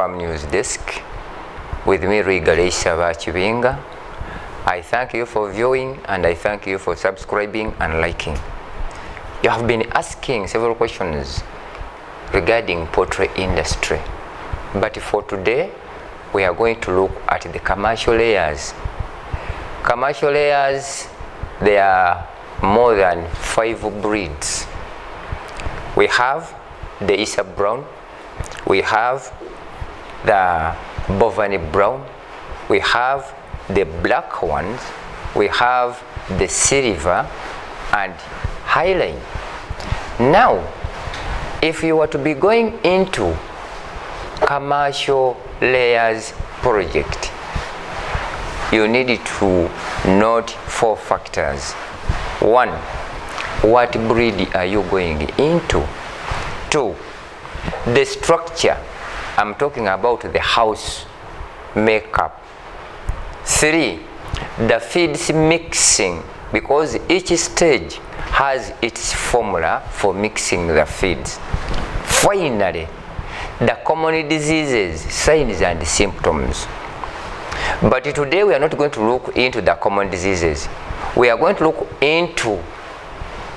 Farm News Desk. With me, Rigalesha Bachibinga. I thank you for viewing and I thank you for subscribing and liking. You have been asking several questions regarding poultry industry. But for today, we are going to look at the commercial layers. Commercial layers, there are more than 5 breeds. We have the Isa Brown, we have the Bovani Brown, we have the black ones, we have the silver and highline. Now, if you were to be going into commercial layers project, you need to note 4 factors. 1, what breed are you going into? 2, the structure. I'm talking about the house makeup. 3, the feeds mixing, because each stage has its formula for mixing the feeds. Finally, the common diseases, signs and symptoms. But today we are not going to look into the common diseases. We are going to look into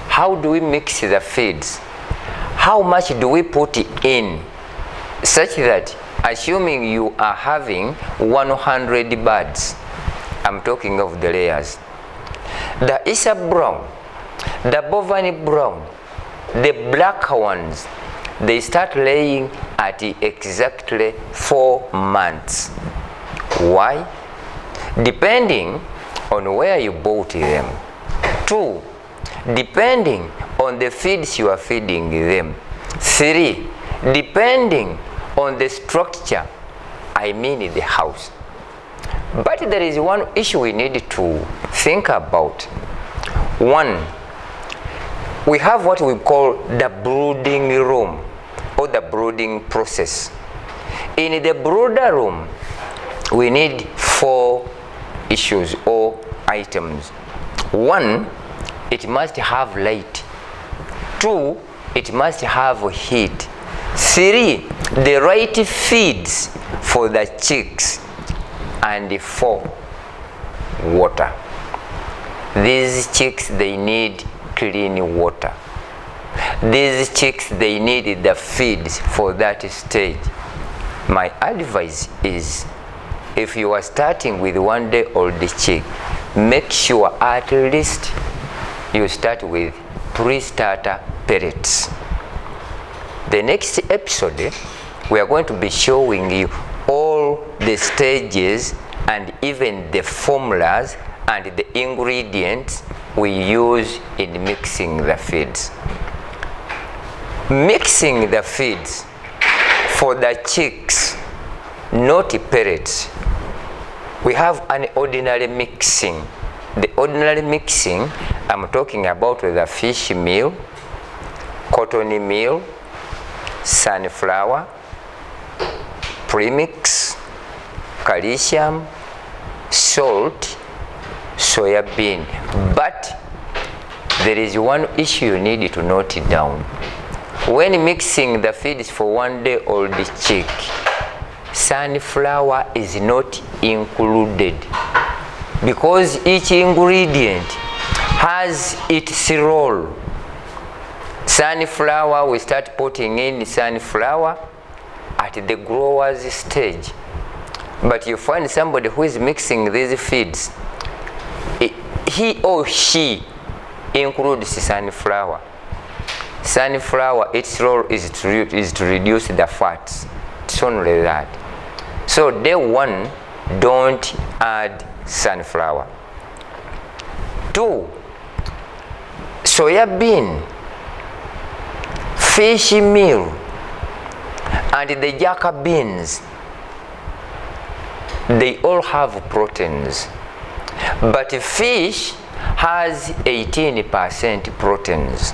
how do we mix the feeds, how much do we put in, such that assuming you are having 100 birds, I'm talking of the layers, the Isa Brown, the Bovani Brown, the black ones, they start laying at exactly 4 months. Why? Depending on where you bought them. 2, depending on the feeds you are feeding them. 3, depending on the structure, I mean the house. But there is one issue we need to think about. 1, we have what we call the brooding room or the brooding process. In the brooder room, we need 4 issues or items. 1, it must have light. 2, it must have heat. 3, the right feeds for the chicks. And 4, water. These chicks, they need clean water. These chicks, they need the feeds for that stage. My advice is, if you are starting with 1-day-old chick, make sure at least you start with pre-starter pellets. The next episode, we are going to be showing you all the stages and even the formulas and the ingredients we use in mixing the feeds. Mixing the feeds for the chicks, not pellets. We have an ordinary mixing. The ordinary mixing, I'm talking about the fish meal, cotton meal, sunflower, premix, calcium, salt, soya bean. But there is one issue you need to note it down. When mixing the feeds for 1-day-old chick, sunflower is not included, because each ingredient has its role. Sunflower, we start putting in sunflower at the grower's stage. But you find somebody who is mixing these feeds, he or she includes sunflower. Sunflower, its role is to reduce the fats. It's only that. So day 1, don't add sunflower. 2, soya bean, fish meal, and the jaca beans, they all have proteins. But fish has 18% proteins.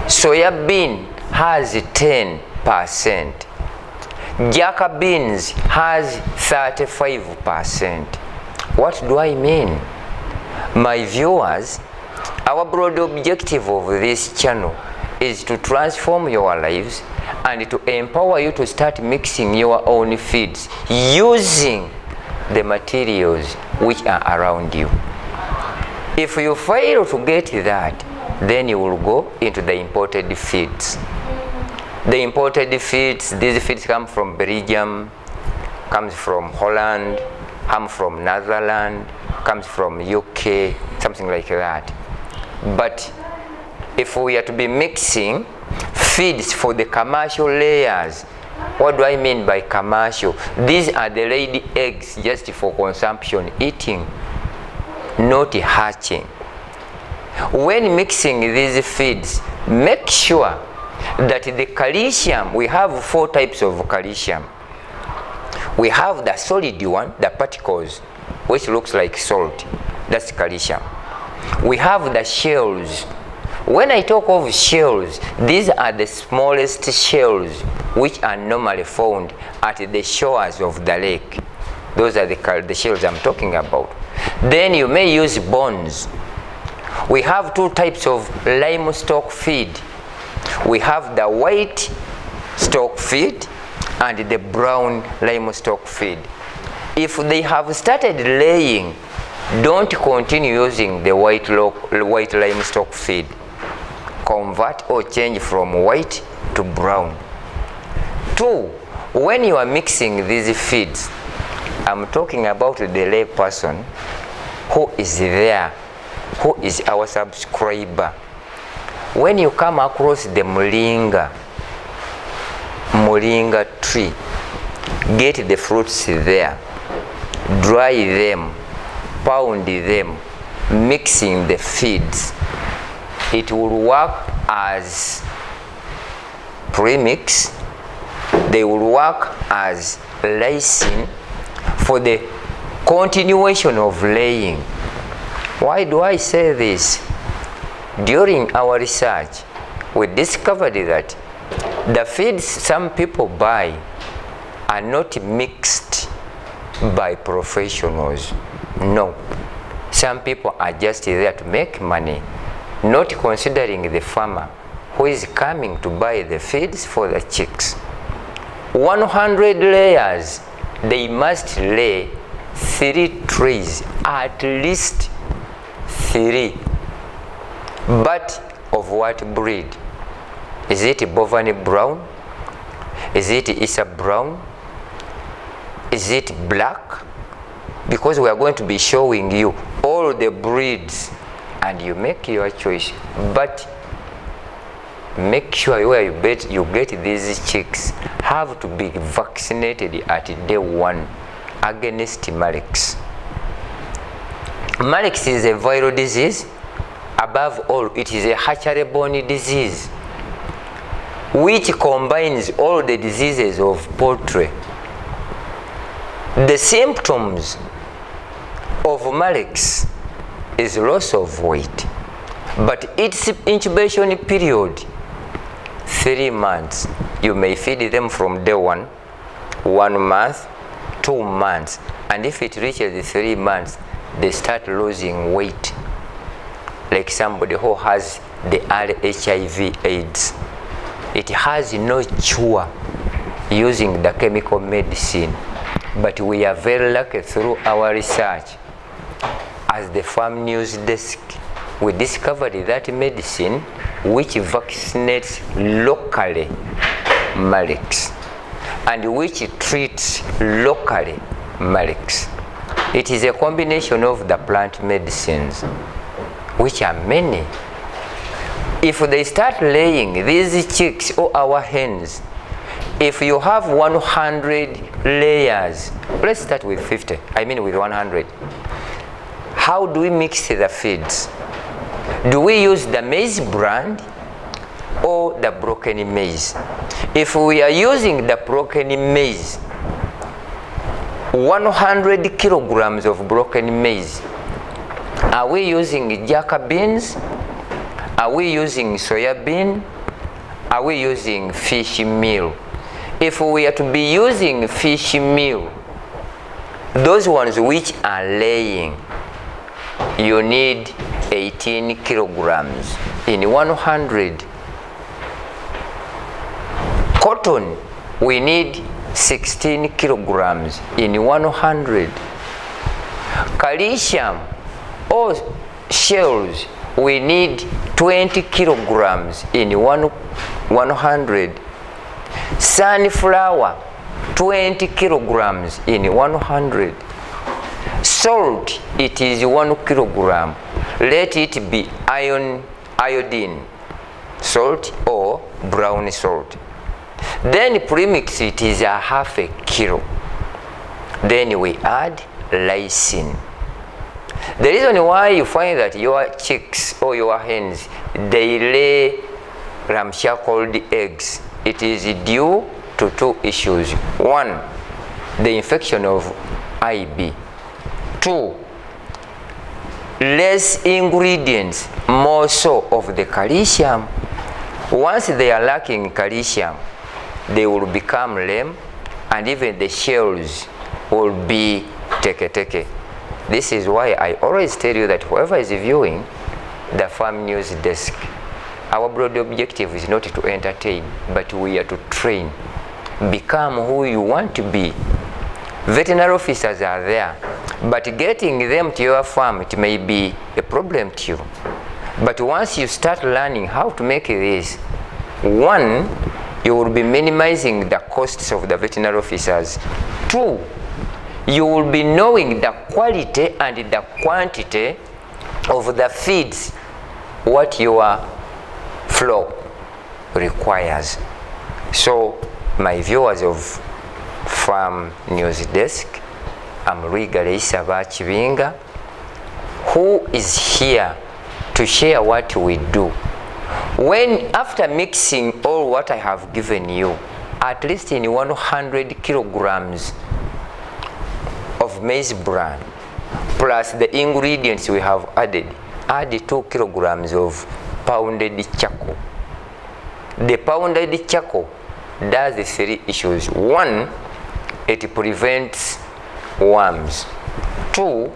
Soya bean has 10%. Jaca beans has 35%. What do I mean? My viewers, our broad objective of this channel is to transform your lives and to empower you to start mixing your own feeds using the materials which are around you. If you fail to get that, then you will go into the imported feeds. The imported feeds, these feeds come from Belgium, comes from Holland, come from Netherlands, comes from UK, something like that. But if we are to be mixing feeds for the commercial layers, what do I mean by commercial? These are the laid eggs just for consumption, eating, not hatching. When mixing these feeds, make sure that the calcium, we have 4 types of calcium. We have the solid one, the particles, which looks like salt. That's calcium. We have the shells. When I talk of shells, these are the smallest shells which are normally found at the shores of the lake. Those are the shells I'm talking about. Then you may use bones. We have 2 types of limestock feed. We have the white stock feed and the brown limestock feed. If they have started laying, don't continue using the white limestock feed. Convert or change from white to brown. 2, when you are mixing these feeds, I'm talking about the lay person who is there, who is our subscriber. When you come across the moringa tree, get the fruits there, dry them, pound them, mixing the feeds. It will work as premix. They will work as lysine for the continuation of laying. Why do I say this? During our research, we discovered that the feeds some people buy are not mixed by professionals. No. Some people are just there to make money, not considering the farmer who is coming to buy the feeds for the chicks. 100 layers, they must lay 3 trays, at least 3. But of what breed? Is it Bovani brown? Is it Isa brown? Is it black? Because we are going to be showing you all the breeds and you make your choice. But make sure where you get these chicks have to be vaccinated at day 1 against Malex. Malex is a viral disease. Above all, it is a hatchery-borne disease which combines all the diseases of poultry. The symptoms of Malex is loss of weight, but its incubation period 3 months. You may feed them from day 1, 1 month, 2 months, and if it reaches the 3 months, they start losing weight, like somebody who has the early HIV/AIDS. It has no cure using the chemical medicine, but we are very lucky through our research. As the Farm News Desk, we discovered that medicine which vaccinates locally Malex and which treats locally Malex. It is a combination of the plant medicines, which are many. If they start laying, these chicks or our hens, if you have 100 layers, let's start with 50, with 100. How do we mix the feeds? Do we use the maize brand or the broken maize? If we are using the broken maize, 100 kilograms of broken maize, are we using jaca beans? Are we using soya bean? Are we using fish meal? If we are to be using fish meal, those ones which are laying, you need 18 kilograms in 100. Cotton cotton, we need 16 kilograms in 100. Calcium or shells, we need 20 kilograms in 100. Sunflower, 20 kilograms in 100. Salt, it is 1 kilogram. Let it be iodine salt or brown salt. Then premix, it is a half a kilo. Then we add lysine. The reason why you find that your chicks or your hens, they lay ramshackle eggs, it is due to two issues. One, the infection of IB. Two, less ingredients, more so of the calcium. Once they are lacking calcium, they will become lame, and even the shells will be teke. This is why I always tell you that whoever is viewing the Farm News Desk, our broad objective is not to entertain, but we are to train. Become who you want to be. Veterinary officers are there, but getting them to your farm, it may be a problem to you. But once you start learning how to make this, one, you will be minimizing the costs of the veterinary officers. Two, you will be knowing the quality and the quantity of the feeds, what your flock requires. So, my viewers of Farm News Desk, I'm Rwigara Isaba Kibinga, who is here to share what we do. When after mixing all what I have given you, at least in 100 kilograms of maize bran, plus the ingredients we have added, add 2 kilograms of pounded charcoal. The pounded charcoal does the three issues. One, it prevents worms. Two,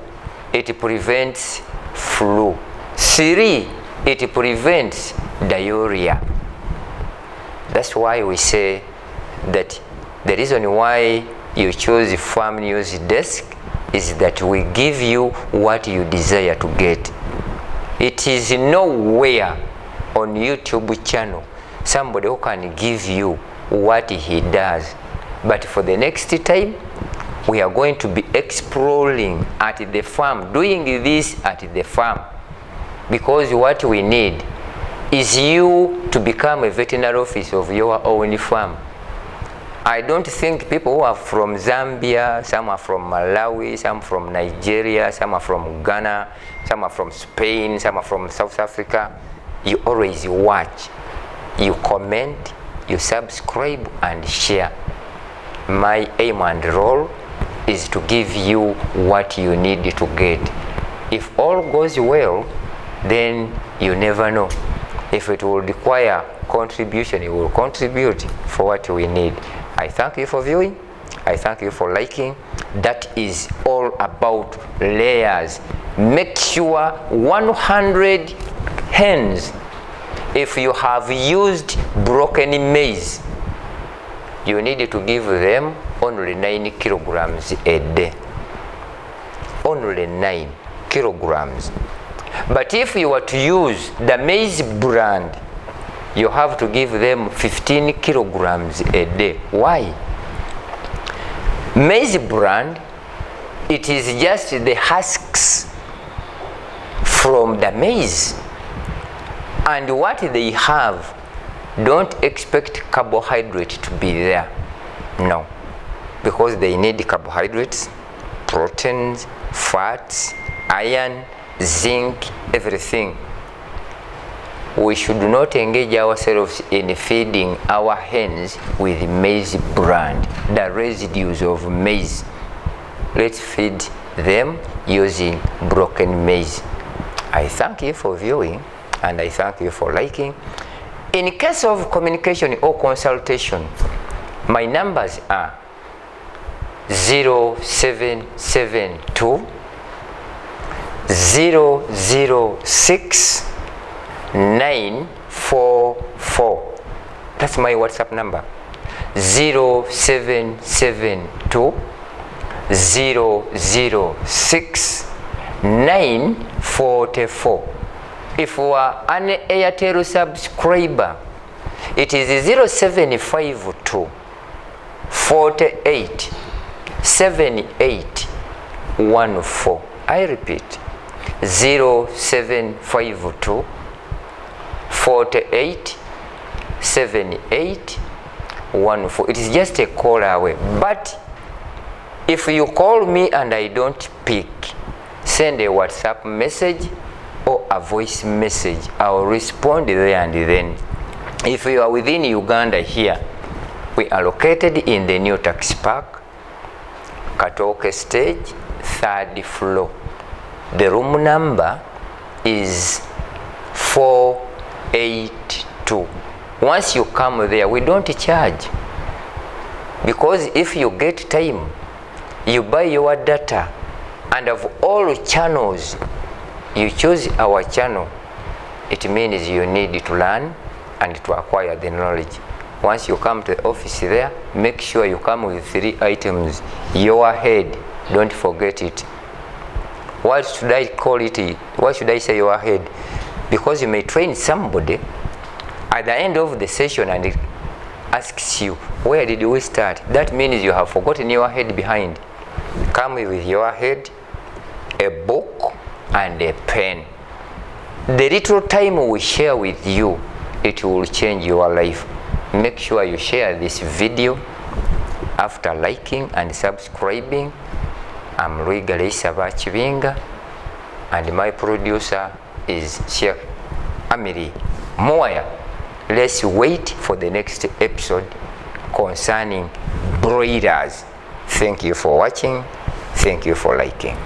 it prevents flu. Three, it prevents diarrhea. That's why we say that the reason why you choose Farm News Desk is that we give you what you desire to get. It is nowhere on YouTube channel somebody who can give you what he does. But for the next time, we are going to be exploring at the farm, doing this at the farm, because what we need is you to become a veterinary officer of your own farm. I don't think people who are from Zambia, some are from Malawi, some from Nigeria, some are from Ghana, some are from Spain, some are from South Africa. You always watch, you comment, you subscribe and share. My aim and role is to give you what you need to get. If all goes well, then you never know. If it will require contribution, you will contribute for what we need. I thank you for viewing. I thank you for liking. That is all about layers. Make sure 100 hens, if you have used broken maize, you need to give them only 9 kilograms a day. Only 9 kilograms. But if you were to use the maize brand, you have to give them 15 kilograms a day. Why? Maize brand, it is just the husks from the maize. And what they have, don't expect carbohydrate to be there. No. Because they need carbohydrates, proteins, fats, iron, zinc, everything. We should not engage ourselves in feeding our hens with maize bran, the residues of maize. Let's feed them using broken maize. I thank you for viewing and I thank you for liking. In case of communication or consultation, my numbers are 0772 006 944. That's my WhatsApp number. 0772 006 944. If you are an Airtel subscriber, it is 0752 48 78 14. I repeat, 0752 48 78 14. It is just a call away. But if you call me and I don't pick, send a WhatsApp message or a voice message. I will respond there and then. If you are within Uganda here, we are located in the new taxi park, Katoke stage, 3rd floor. The room number is 482. Once you come there, we don't charge, because if you get time, you buy your data, and of all channels, you choose our channel. It means you need to learn and to acquire the knowledge. Once you come to the office there, make sure you come with 3 items. Your head, don't forget it. Why should I call it? Why should I say your head? Because you may train somebody at the end of the session and it asks you, where did we start? That means you have forgotten your head behind. Come with your head, a book, and a pen. The little time we share with you, it will change your life. Make sure you share this video after liking and subscribing. I'm Rwigara Kibinga, and my producer is Sheikh Amiri Moya. Let's wait for the next episode concerning broilers. Thank you for watching. Thank you for liking.